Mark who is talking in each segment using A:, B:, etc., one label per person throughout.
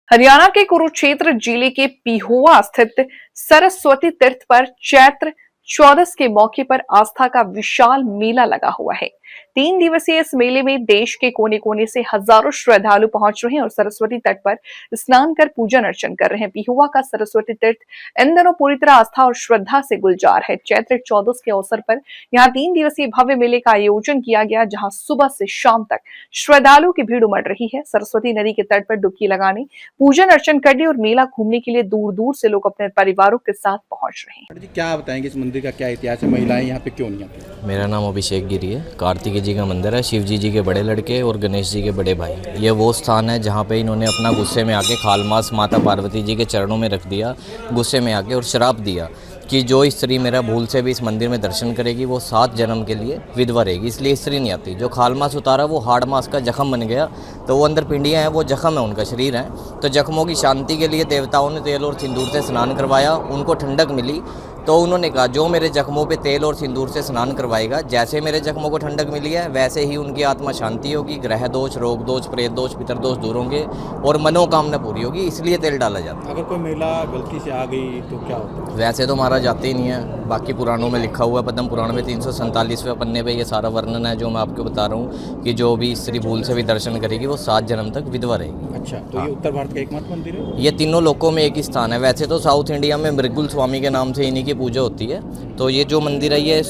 A: हरियाणा के कुरुक्षेत्र जिले के पिहोवा स्थित सरस्वती तीर्थ पर चैत्र चौदस के मौके पर आस्था का विशाल मेला लगा हुआ है। 3 दिवसीय इस मेले में देश के कोने कोने से हजारों श्रद्धालु पहुंच रहे हैं और सरस्वती तट पर स्नान कर पूजन अर्चन कर रहे हैं। पिहोवा का सरस्वती तीर्थ इन दिनों पूरी तरह आस्था और श्रद्धा से गुलजार है। चैत्र चौदस के अवसर पर यहाँ 3 दिवसीय भव्य मेले का आयोजन किया गया, जहाँ सुबह से शाम तक श्रद्धालुओं की भीड़ उमड़ रही है। सरस्वती नदी के तट पर डुबकी लगाने, पूजन अर्चन करने और मेला घूमने के लिए दूर दूर से लोग अपने परिवारों के साथ पहुंच रहे हैं।
B: जी, क्या बताएंगे इस मंदिर का क्या इतिहास है? महिलाएं यहाँ पे क्यों नहीं आती?
C: मेरा नाम अभिषेक गिरी है। कार्तिकेय जी का मंदिर है, शिव जी के बड़े लड़के और गणेश जी के बड़े भाई। ये वो स्थान है जहाँ पे इन्होंने अपना गुस्से में आके खालमास माता पार्वती जी के चरणों में रख दिया, गुस्से में आके, और श्राप दिया कि जो स्त्री मेरा भूल से भी इस मंदिर में दर्शन करेगी वो 7 जन्म के लिए विधवा रहेगी, इसलिए स्त्री नहीं आती। जो खालमास उतारा वो हाड़ मास का जख्म बन गया, तो वो अंदर पिंडियाँ हैं, वो जख्म है, उनका शरीर है। तो जख्मों की शांति के लिए देवताओं ने तेल और सिंदूर से स्नान करवाया, उनको ठंडक मिली। तो उन्होंने कहा जो मेरे जख्मों पे तेल और सिंदूर से स्नान करवाएगा, जैसे मेरे जख्मों को ठंडक मिली है वैसे ही उनकी आत्मा शांति होगी, ग्रह दोष, रोग दोष, प्रेत दोष, पितर दोष दूर होंगे और मनोकामना पूरी होगी, इसलिए तेल डाला जाता है।
B: अगर कोई महिला गलती से आ गई तो क्या होता है?
C: वैसे तो मारा जाते ही नहीं है, बाकी पुराणों में लिखा हुआ है, पद्म पुराण में 347वें पन्ने पे ये सारा वर्णन है जो मैं आपको बता रहा हूँ कि जो भी स्त्री भूल से भी दर्शन करेगी वो 7 जन्म तक विधवा रहेगी।
B: अच्छा, तो ये उत्तर भारत का एकमात्र मंदिर है?
C: ये तीनों लोकों में एक ही स्थान है। वैसे तो साउथ इंडिया में मृगुल स्वामी के नाम से इन्हीं की पूजा होती है। तो ये जो मंदिर है ये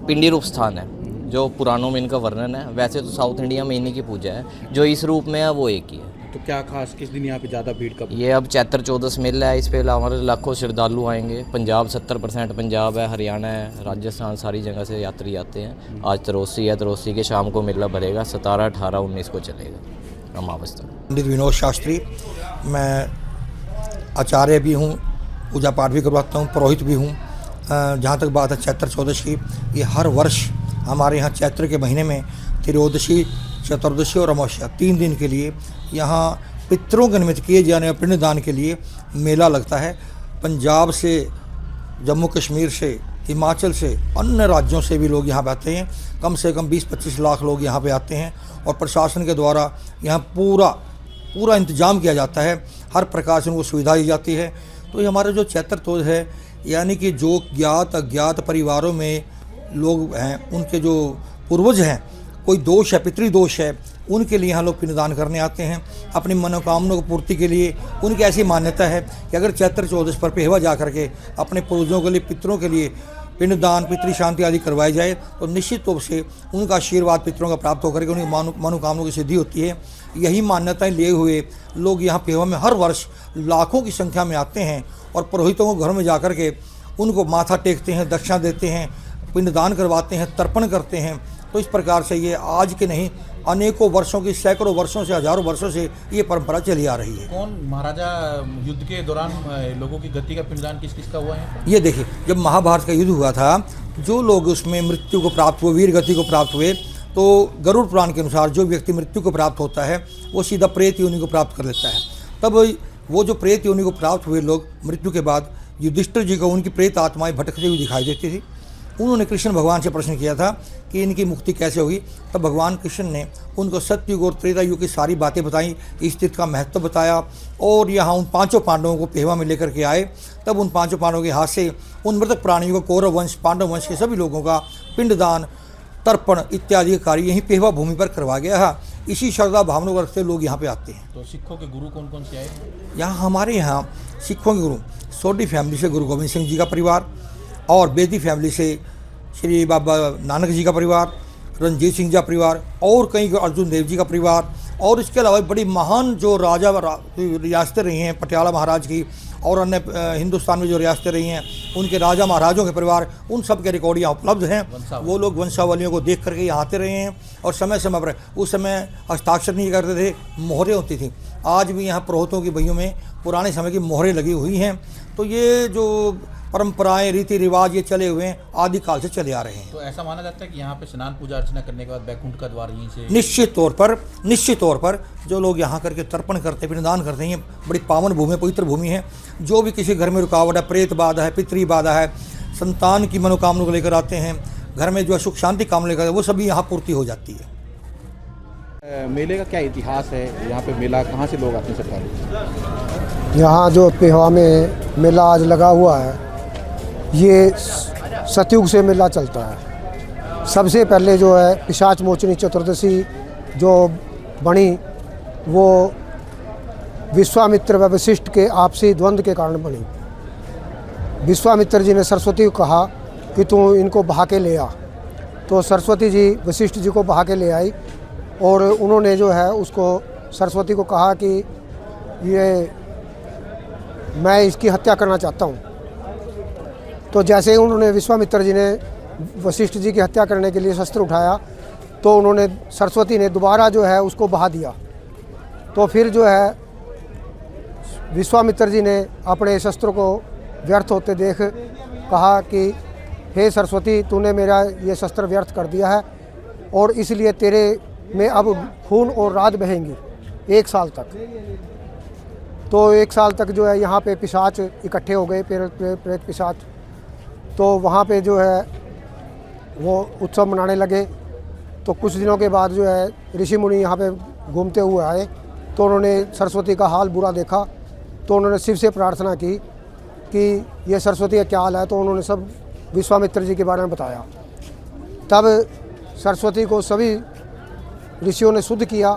C: पिंडी रूप स्थान है, जो पुराणों में इनका वर्णन है। वैसे तो साउथ इंडिया में इन्हीं की पूजा है, जो इस रूप में है वो एक ही है।
B: तो क्या खास किस दिन यहाँ पे ज़्यादा भीड़ कब?
C: ये अब चैत्र चौदस मेला है, इस पे हमारे लाखों श्रद्धालु आएंगे। पंजाब 70% पंजाब है, हरियाणा है, राजस्थान, सारी जगह से यात्री आते हैं। आज तरोसी है, तरोसी के शाम को मेला भरेगा, 17, 18, 19 को चलेगा अमावस तक।
D: पंडित विनोद शास्त्री, मैं आचार्य भी हूँ, पूजा पाठ भी करवाता हूँ, पुरोहित भी हूँ। जहाँ तक बात है चैत्र चौदस की, ये हर वर्ष हमारे यहाँ चैत्र के महीने में त्रयोदशी, चतुर्दशी और अमावस्या 3 दिन के लिए यहाँ पितरों के निमित्त किए जाने वाले पिंडदान के लिए मेला लगता है। पंजाब से, जम्मू कश्मीर से, हिमाचल से, अन्य राज्यों से भी लोग यहाँ पे आते हैं। कम से कम 20-25 लाख लोग यहाँ पे आते हैं और प्रशासन के द्वारा यहाँ पूरा इंतजाम किया जाता है, हर प्रकार से उनको सुविधा दी जाती है। तो ये हमारा जो चैत्र चौदस है, यानी कि जो ज्ञात अज्ञात परिवारों में लोग हैं, उनके जो पूर्वज हैं, कोई दोष है, पितृदोष है, उनके लिए यहाँ लोग पिंडदान करने आते हैं अपनी मनोकामनाओं की पूर्ति के लिए। उनकी ऐसी मान्यता है कि अगर चैत्र चौदस पर पेहवा जा करके अपने पूर्वजों के लिए, पितरों के लिए पिंडदान, पितृ शांति आदि करवाई जाए तो निश्चित रूप से उनका आशीर्वाद पितरों का प्राप्त होकर के उनकी मनोकामनाओं की सिद्धि होती है। यही मान्यताएं लिए हुए लोग यहाँ पेहवा में हर वर्ष लाखों की संख्या में आते हैं और पुरोहितों को घर में जा कर के उनको माथा टेकते हैं, दक्षिणा देते हैं, पिंडदान करवाते हैं, तर्पण करते हैं। तो इस प्रकार से ये आज के नहीं, अनेकों वर्षों की, सैकड़ों वर्षों से, हजारों वर्षों से ये परंपरा चली आ रही है।
B: कौन महाराजा युद्ध के दौरान लोगों की गति का पिंडदान किस किस का हुआ है?
D: ये देखिए, जब महाभारत का युद्ध हुआ था, जो लोग उसमें मृत्यु को प्राप्त हुए, वीर गति को प्राप्त हुए, तो गरुड़ पुराण के अनुसार जो व्यक्ति मृत्यु को प्राप्त होता है वो सीधा प्रेत योनि को प्राप्त कर लेता है। तब वो जो प्रेत योनि को प्राप्त हुए लोग मृत्यु के बाद युधिष्ठिर जी को उनकी प्रेत आत्माएं भटकती हुई दिखाई देती थी। उन्होंने कृष्ण भगवान से प्रश्न किया था कि इनकी मुक्ति कैसे होगी। तब भगवान कृष्ण ने उनको सतयुग और त्रेता युग की सारी बातें बताई, इस तीर्थ का महत्व बताया और यहाँ उन 5 पांडवों को पेहवा में लेकर के आए। तब उन 5 पांडवों के हाथ से उन मृतक प्राणियों को, कौरव वंश, पांडव वंश के सभी लोगों का पिंडदान, तर्पण इत्यादि कार्य यहीं पेहवा भूमि पर करवा गया है। इसी श्रद्धा भावना को रखते लोग यहाँ पे आते हैं।
B: तो सिखों के गुरु कौन कौन से आए?
D: यहाँ हमारे यहाँ सिखों के गुरु सोडी फैमिली से गुरु गोविंद सिंह जी का परिवार, और बेदी फैमिली से श्री बाबा नानक जी का परिवार, रंजीत सिंह जी का परिवार, और कई अर्जुन देव जी का परिवार, और इसके अलावा बड़ी महान जो रियासतें रही हैं, पटियाला महाराज की और अन्य हिंदुस्तान में जो रियासतें रही हैं उनके राजा महाराजों के परिवार, उन सब के रिकॉर्ड यहाँ उपलब्ध हैं। वो लोग वंशावलियों को देख करके यहाँ आते रहे हैं और समय समय पर, उस समय हस्ताक्षर नहीं करते थे, मोहरें होती थी। आज भी यहाँ पुरोहितों की बहियों में पुराने समय की मोहरें लगी हुई हैं। तो ये जो परंपराएं, रीति रिवाज ये चले हुए हैं, आदिकाल से चले आ रहे हैं।
B: तो ऐसा माना जाता है कि यहाँ पे स्नान पूजा अर्चना करने के बाद बैकुंठ का द्वार यहीं से?
D: निश्चित तौर पर जो लोग यहाँ करके तर्पण करते हैं, पिंडदान करते हैं, बड़ी पावन भूमि, पवित्र भूमि है। जो भी किसी घर में रुकावट है, प्रेत बाधा है, पितरी बाधा है, संतान की मनोकामना को लेकर आते हैं, घर में जो सुख शांति कामना लेकर, वो सभी यहाँ पूर्ति हो जाती है।
B: मेले का क्या इतिहास है? यहाँ पे मेला कहाँ से लोग आते हैं सरकार?
E: यहाँ जो पेहवा में मेला आज लगा हुआ है, ये सतयुग से मेला चलता है। सबसे पहले जो है पिशाच मोचनी चतुर्दशी जो बनी, वो विश्वामित्र व वशिष्ठ के आपसी द्वंद्व के कारण बनी। विश्वामित्र जी ने सरस्वती को कहा कि तू इनको बहा के ले आ, तो सरस्वती जी वशिष्ठ जी को बहा के ले आई और उन्होंने जो है उसको सरस्वती को कहा कि ये मैं इसकी हत्या करना चाहता हूँ। तो जैसे ही उन्होंने विश्वामित्र जी ने वशिष्ठ जी की हत्या करने के लिए शस्त्र उठाया, तो उन्होंने सरस्वती ने दोबारा जो है उसको बहा दिया। तो फिर जो है विश्वामित्र जी ने अपने शस्त्र को व्यर्थ होते देख कहा कि हे सरस्वती, तूने मेरा ये शस्त्र व्यर्थ कर दिया है और इसलिए तेरे में अब खून और रात बहेंगी 1 साल तक। तो 1 साल तक जो है यहाँ पे पिशाच इकट्ठे हो गए, प्रेत पिशाच। तो वहाँ पे जो है वो उत्सव मनाने लगे। तो कुछ दिनों के बाद जो है ऋषि मुनि यहाँ पे घूमते हुए आए, तो उन्होंने सरस्वती का हाल बुरा देखा, तो उन्होंने शिव से प्रार्थना की कि ये सरस्वती का क्या हाल है। तो उन्होंने सब विश्वामित्र जी के बारे में बताया। तब सरस्वती को सभी ऋषियों ने शुद्ध किया।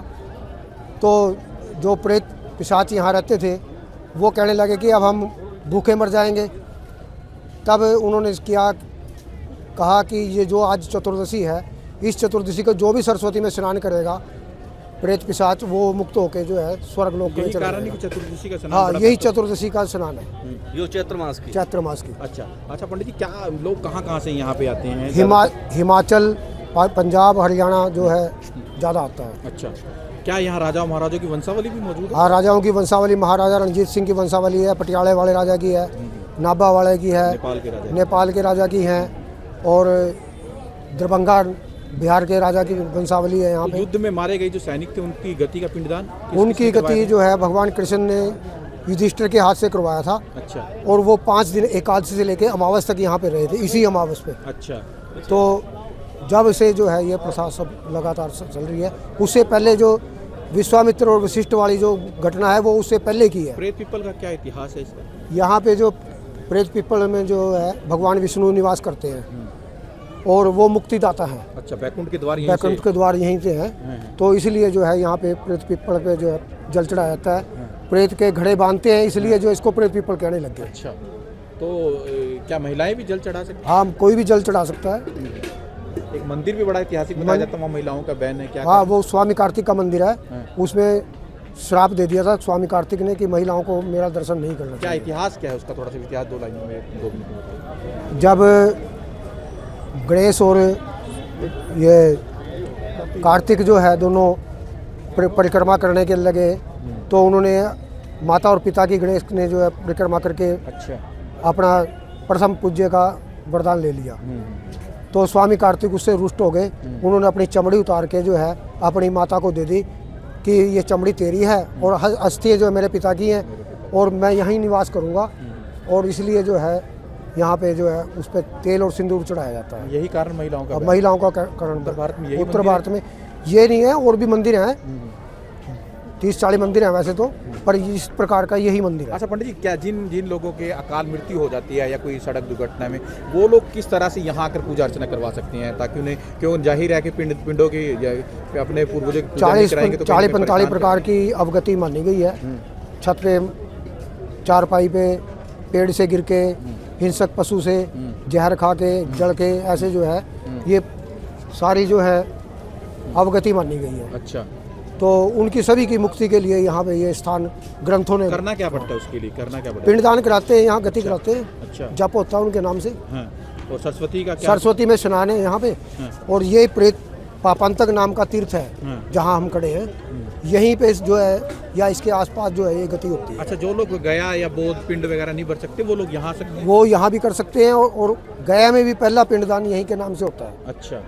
E: तो जो प्रेत पिशाच यहाँ रहते थे वो कहने लगे कि अब हम भूखे मर जाएंगे। तब उन्होंने कहा कि ये जो आज चतुर्दशी है, इस चतुर्दशी को जो भी सरस्वती में स्नान करेगा प्रेत पिशाच, वो मुक्त होकर जो है स्वर्ग लोक में चला जाएगा।
B: चतुर्दशी का स्नान?
E: हाँ, यही चतुर्दशी का स्नान है,
F: ये चैत्र मास की।
B: अच्छा पंडित जी, क्या लोग कहाँ से यहाँ पे आते हैं?
E: हिमाचल, पंजाब, हरियाणा जो है ज़्यादा आता है।
B: अच्छा, क्या यहाँ राजा महाराजों की वंशावली भी मौजूद है?
E: हाँ, राजाओं की वंशावली, महाराजा रणजीत सिंह की वंशावली है, पटियाले वाले राजा की है, नाभा वाले की है, नेपाल के राजा की हैं, और दरभंगा बिहार के राजा की वंशावली है यहाँ पे।
B: युद्ध में मारे गए जो सैनिक थे, उनकी गति का पिंडदान
E: उनकी गति जो है भगवान कृष्ण ने युधिष्ठिर के हाथ से करवाया था।
B: अच्छा।
E: और वो 5 दिन एकादशी से लेके अमावस तक यहाँ पे रहे थे, इसी अमावस पे।
B: अच्छा।
E: तो जब से जो है ये प्रथा सब लगातार चल रही है। उससे पहले जो विश्वामित्र और वशिष्ठ वाली जो घटना है वो उससे पहले की है।
B: प्रेत पिपल का क्या इतिहास है इसका?
E: यहाँ पे जो प्रेत पिपल में जो है भगवान विष्णु निवास करते हैं और वो मुक्तिदाता है।
B: अच्छा, बैकुंठ के द्वार
E: यहीं से हैं। तो इसलिए जो है यहाँ पे प्रेत पिपल पे जो है जल चढ़ाया जाता है। प्रेत के घड़े बांधते हैं, इसलिए जो इसको प्रेत पिपल कहने लग गए।
B: अच्छा, तो क्या महिलाएं भी जल चढ़ा सकती हैं?
E: हाँ, कोई भी जल चढ़ा सकता है।
B: एक मंदिर भी बड़ा ऐतिहासिक बताया जाता है, वहाँ महिलाओं का बैन है क्या?
E: हाँ, वो स्वामी कार्तिक का मंदिर है। उसमें श्राप दे दिया था स्वामी कार्तिक ने कि महिलाओं को मेरा दर्शन नहीं करना।
B: क्या इतिहास क्या है उसका? थोड़ा सा इतिहास 2 लाइनों में, 2 मिनट में।
E: जब गणेश और ये कार्तिक जो है दोनों परिक्रमा करने के लगे, तो उन्होंने माता और पिता की गणेश ने जो है परिक्रमा करके
B: अच्छा
E: अपना प्रथम पूज्य का वरदान ले लिया। तो स्वामी कार्तिक उससे रुष्ट हो गए। उन्होंने अपनी चमड़ी उतार के जो है अपनी माता को दे दी कि ये चमड़ी तेरी है और अस्थियाँ जो है मेरे पिता की हैं और मैं यहीं निवास करूँगा। और इसलिए जो है यहाँ पे जो है उस पर तेल और सिंदूर चढ़ाया जाता है।
B: यही कारण महिलाओं का?
E: महिलाओं का कारण
B: उत्तर भारत में,
E: उत्तर भारत में ये नहीं है, और भी मंदिर हैं, 30-40 मंदिर हैं वैसे तो, पर इस प्रकार का यही मंदिर है।
B: अच्छा पंडित जी, क्या जिन लोगों के अकाल मृत्यु हो जाती है या कोई सड़क दुर्घटना में, वो लोग किस तरह से यहाँ आकर पूजा अर्चना करवा सकते हैं, ताकि उन्हें क्यों जाहिर है कि पिंडों की अपने पूर्वजों की
E: 40-45 प्रकार की अवगति मानी गई है। छत पे, चारपाई पे, पेड़ से गिर के, हिंसक पशु से, जहर खा के, जड़ के, ऐसे जो है ये सारी जो है अवगति मानी गई है।
B: अच्छा,
E: तो उनकी सभी की मुक्ति के लिए यहाँ पे ये स्थान ग्रंथों ने
B: करना क्या पड़ता है उसके लिए? करना क्या पड़ता है?
E: पिंडदान कराते हैं, यहाँ गति कराते हैं।
B: अच्छा,
E: जप होता है उनके नाम से।
B: हाँ। और सरस्वती का क्या?
E: सरस्वती में स्नान है यहाँ पे।
B: हाँ।
E: और ये प्रेत पापंतक नाम का तीर्थ है।
B: हाँ।
E: जहाँ हम खड़े हैं, यहीं पे जो है या इसके आसपास जो है ये गति होती है।
B: अच्छा, जो लोग गया या बोध पिंड वगैरह नहीं भर सकते, वो लोग यहाँ सकते हैं?
E: वो यहाँ भी कर सकते हैं, और गया में भी पहला पिंडदान यहीं के नाम से होता है।
B: अच्छा,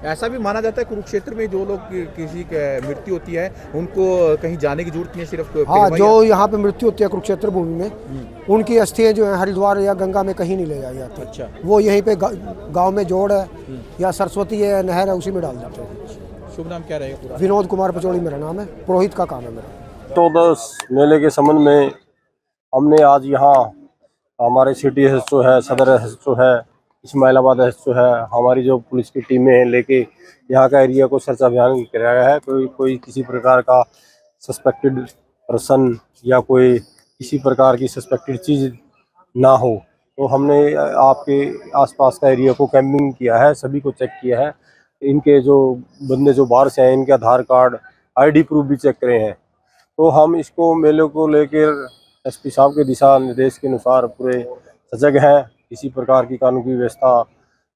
B: ऐसा भी माना जाता है कुरुक्षेत्र में जो लोग किसी की मृत्यु होती है उनको कहीं जाने की जरूरत नहीं है, सिर्फ
E: हाँ, जो यहाँ पे मृत्यु होती है कुरुक्षेत्र भूमि में, उनकी अस्थियाँ जो है हरिद्वार या गंगा में कहीं नहीं ले जाई जाती।
B: अच्छा,
E: वो यहीं पे गांव में जोड़ है या सरस्वती है, नहर है, उसी में डाल देते हैं।
B: शुभ नाम क्या रहेगा पूरा?
E: विनोद कुमार पचौड़ी मेरा नाम है, पुरोहित का काम है मेरा।
F: 14 मेले के संबंध में हमने आज यहाँ हमारे सिटी एसएचओ है, सदर एसएचओ है, इस्माइलाबाद एसएचओ है, हमारी जो पुलिस की टीमें हैं लेके यहाँ का एरिया को सर्च अभियान कराया है। कोई किसी प्रकार का सस्पेक्टेड पर्सन या कोई किसी प्रकार की सस्पेक्टेड चीज़ ना हो, तो हमने आपके आसपास का एरिया को कैंपिंग किया है, सभी को चेक किया है। इनके जो बंदे जो बाहर से हैं, इनके आधार कार्ड, आईडी प्रूफ भी चेक करे हैं। तो हम इसको मेले को लेकर एसपी साहब के दिशा निर्देश के अनुसार पूरे सजग हैं, किसी प्रकार की कानून की व्यवस्था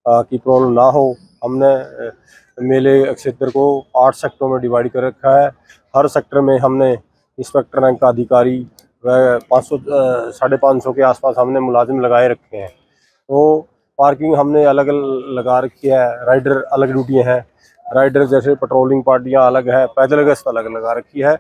F: की प्रॉब्लम ना हो। हमने मेले क्षेत्र को 8 सेक्टरों में डिवाइड कर रखा है। हर सेक्टर में हमने इंस्पेक्टर रैंक का अधिकारी व 500-550 के आसपास हमने मुलाजिम लगाए रखे हैं। तो पार्किंग हमने अलग लगा रखी है, राइडर अलग ड्यूटियाँ हैं, राइडर जैसे पेट्रोलिंग पार्टियाँ अलग है, पैदल गश्त अलग लगा रखी है।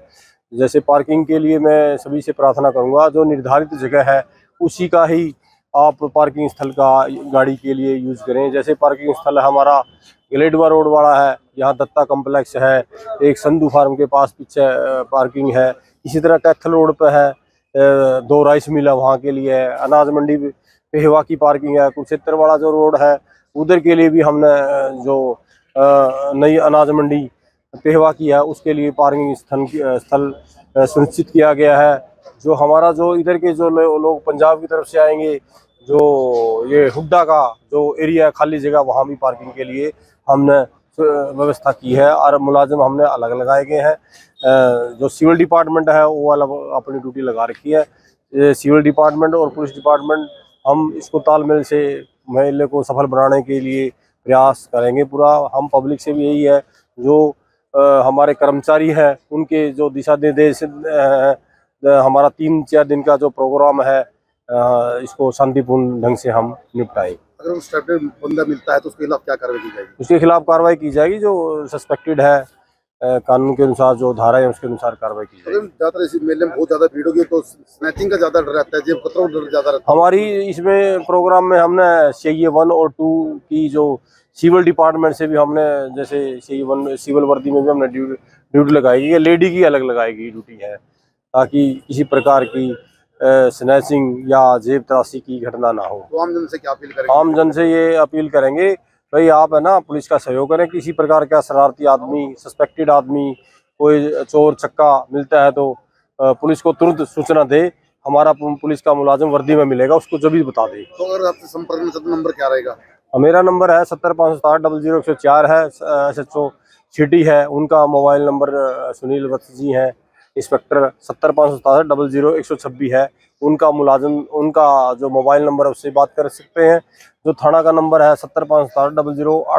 F: जैसे पार्किंग के लिए मैं सभी से प्रार्थना करूंगा, जो निर्धारित जगह है उसी का ही आप पार्किंग स्थल का गाड़ी के लिए यूज़ करें। जैसे पार्किंग स्थल हमारा गलेडवा रोड वाला है, यहाँ दत्ता कम्प्लेक्स है, एक संधू फार्म के पास पीछे पार्किंग है। इसी तरह कैथल रोड पे है, 2 राइस मिल है, वहाँ के लिए है। अनाज मंडी पेहवा की पार्किंग है। कुरुक्षेत्र वाला जो रोड है उधर के लिए भी हमने जो नई अनाज मंडी पेहवा की है उसके लिए पार्किंग स्थल सुनिश्चित किया गया है। जो हमारा जो इधर के जो लोग पंजाब की तरफ से आएंगे, जो ये हुड्डा का जो एरिया खाली जगह, वहाँ भी पार्किंग के लिए हमने व्यवस्था की है और मुलाजिम हमने अलग लगाए गए हैं। जो सिविल डिपार्टमेंट है वो अलग अपनी ड्यूटी लगा रखी है। सिविल डिपार्टमेंट और पुलिस डिपार्टमेंट हम इसको तालमेल से मेले को सफल बनाने के लिए प्रयास करेंगे पूरा। हम पब्लिक से भी यही है, जो हमारे कर्मचारी हैं उनके जो दिशा निर्देश, हमारा 3-4 दिन का जो प्रोग्राम है, इसको शांतिपूर्ण ढंग से हम निपटाएं।
G: अगर उस बंदा मिलता है तो उसके खिलाफ क्या कार्रवाई की जाएगी?
F: उसके खिलाफ कार्रवाई की जाएगी, जो सस्पेक्टेड है कानून के अनुसार जो धारा है उसके अनुसार कार्रवाई की जाएगी।
G: ज्यादातर इस मेले में बहुत ज्यादा भीड़ होगी तो स्नैचिंग का ज्यादा डर रहता है, जेब कतरा डर ज्यादा रहता है।
F: हमारी इसमें प्रोग्राम में हमने CIA 1 और 2 की जो सिविल डिपार्टमेंट से भी हमने, जैसे CIA 1 सिविल वर्दी में भी हमने ड्यूटी लगाएगी, या लेडी की अलग लगाएगी ड्यूटी है, ताकि किसी प्रकार की स्नैचिंग या जेब तराशी की घटना ना हो।
G: तो आम जन से क्या अपील करेंगे?
F: आम जन से ये अपील करेंगे, भाई आप है ना पुलिस का सहयोग करें। किसी प्रकार का शरारती आदमी, सस्पेक्टेड आदमी, कोई चोर चक्का मिलता है तो पुलिस को तुरंत सूचना दे। हमारा पुलिस का मुलाजिम वर्दी में मिलेगा, उसको जब भी बता दे।
G: तो अगर आपसे संपर्क में सद नंबर क्या रहेगा?
F: मेरा नंबर है 7057600104 है। SHO सिटी है, उनका मोबाइल नंबर सुनील वत्स जी हैं, इंस्पेक्टर 7057600126 है। उनका मुलाजिम, उनका जो मोबाइल नंबर है उससे बात कर सकते हैं। जो थाना का नंबर है 70576008